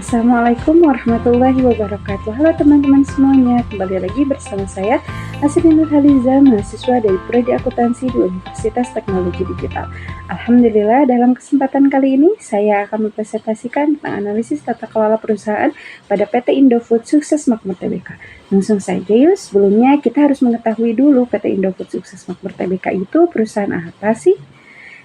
Assalamualaikum warahmatullahi wabarakatuh. Halo teman-teman semuanya, kembali lagi bersama saya Asri Nurhaliza, mahasiswa dari Prodi Akuntansi di Universitas Teknologi Digital. Alhamdulillah, dalam kesempatan kali ini saya akan mempresentasikan tentang analisis tata kelola perusahaan pada PT Indofood Sukses Makmur Tbk. Langsung saja yuk, sebelumnya kita harus mengetahui dulu PT Indofood Sukses Makmur Tbk itu perusahaan apa sih?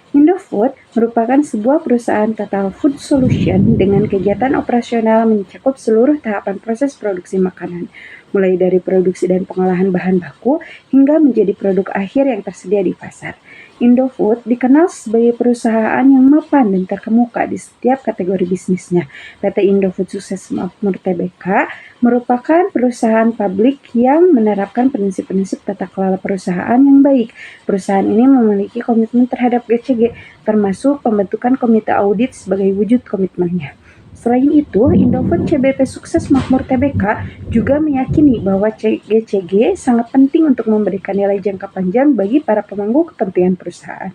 Indofood merupakan sebuah perusahaan total food solution dengan kegiatan operasional mencakup seluruh tahapan proses produksi makanan, mulai dari produksi dan pengolahan bahan baku hingga menjadi produk akhir yang tersedia di pasar. Indofood dikenal sebagai perusahaan yang mapan dan terkemuka di setiap kategori bisnisnya. PT Indofood Sukses Makmur Tbk merupakan perusahaan publik yang menerapkan prinsip-prinsip tata kelola perusahaan yang baik. Perusahaan ini memiliki komitmen terhadap GCG, termasuk pembentukan komite audit sebagai wujud komitmennya. Selain itu, Indofood CBP Sukses Makmur Tbk juga meyakini bahwa GCG sangat penting untuk memberikan nilai jangka panjang bagi para pemangku kepentingan perusahaan.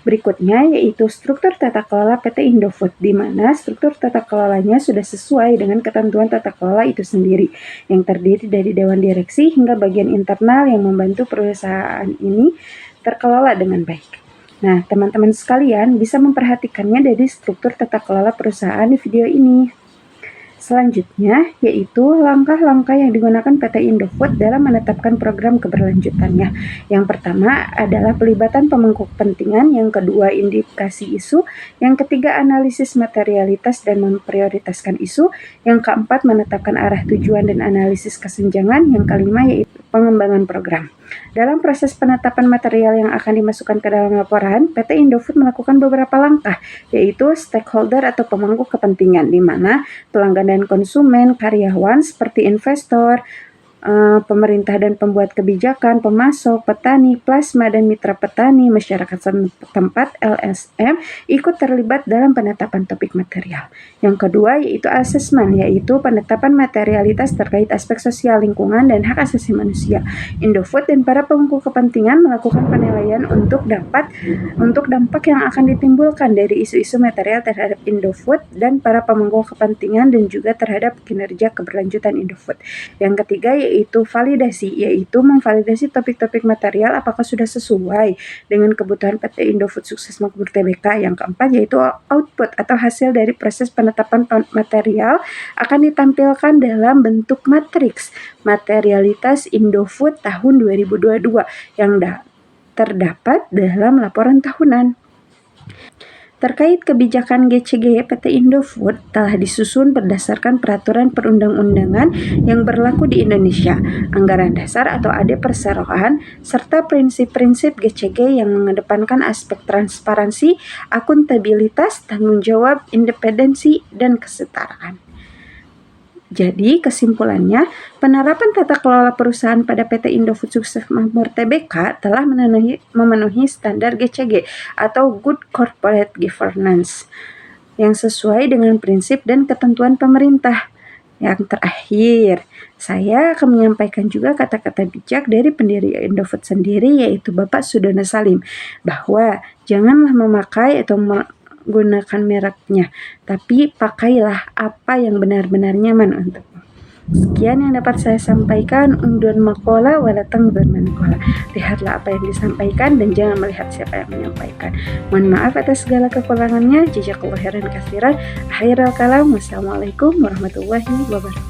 Berikutnya yaitu struktur tata kelola PT Indofood, di mana struktur tata kelolanya sudah sesuai dengan ketentuan tata kelola itu sendiri, yang terdiri dari dewan direksi hingga bagian internal yang membantu perusahaan ini terkelola dengan baik. Nah, teman-teman sekalian bisa memperhatikannya dari struktur tata kelola perusahaan di video ini. Selanjutnya, yaitu langkah-langkah yang digunakan PT Indofood dalam menetapkan program keberlanjutannya. Yang pertama adalah pelibatan pemangku kepentingan, yang kedua indikasi isu, yang ketiga analisis materialitas dan memprioritaskan isu, yang keempat menetapkan arah tujuan dan analisis kesenjangan, yang kelima yaitu pengembangan program. Dalam proses penetapan material yang akan dimasukkan ke dalam laporan, PT Indofood melakukan beberapa langkah, yaitu stakeholder atau pemangku kepentingan, di mana pelanggan dan konsumen, karyawan seperti investor, pemerintah dan pembuat kebijakan, pemasok, petani, plasma dan mitra petani, masyarakat setempat, LSM, ikut terlibat dalam penetapan topik material. Yang kedua yaitu asesmen, yaitu penetapan materialitas terkait aspek sosial lingkungan dan hak asasi manusia. Indofood dan para pemangku kepentingan melakukan penilaian untuk dampak yang akan ditimbulkan dari isu-isu material terhadap Indofood dan para pemangku kepentingan dan juga terhadap kinerja keberlanjutan Indofood. Yang ketiga yaitu validasi, yaitu memvalidasi topik-topik material apakah sudah sesuai dengan kebutuhan PT Indofood Sukses Makmur Tbk. Yang keempat yaitu output atau hasil dari proses penetapan material akan ditampilkan dalam bentuk matriks materialitas Indofood tahun 2022 yang terdapat dalam laporan tahunan. Terkait kebijakan GCG, PT Indofood telah disusun berdasarkan peraturan perundang-undangan yang berlaku di Indonesia, anggaran dasar atau AD perseroan, serta prinsip-prinsip GCG yang mengedepankan aspek transparansi, akuntabilitas, tanggung jawab, independensi, dan kesetaraan. Jadi, kesimpulannya, penerapan tata kelola perusahaan pada PT Indofood Sukses Makmur Tbk telah memenuhi standar GCG atau Good Corporate Governance yang sesuai dengan prinsip dan ketentuan pemerintah. Yang terakhir, saya akan menyampaikan juga kata-kata bijak dari pendiri Indofood sendiri, yaitu Bapak Sudono Salim, bahwa janganlah memakai atau gunakan mereknya, tapi pakailah apa yang benar-benar nyaman untukmu. Sekian yang dapat saya sampaikan. Undur makola walatang bermankola. Lihatlah apa yang disampaikan dan jangan melihat siapa yang menyampaikan. Mohon maaf atas segala kekurangannya. Jazakallahu khairan katsiran. Akhirul kalam. Wassalamualaikum warahmatullahi wabarakatuh.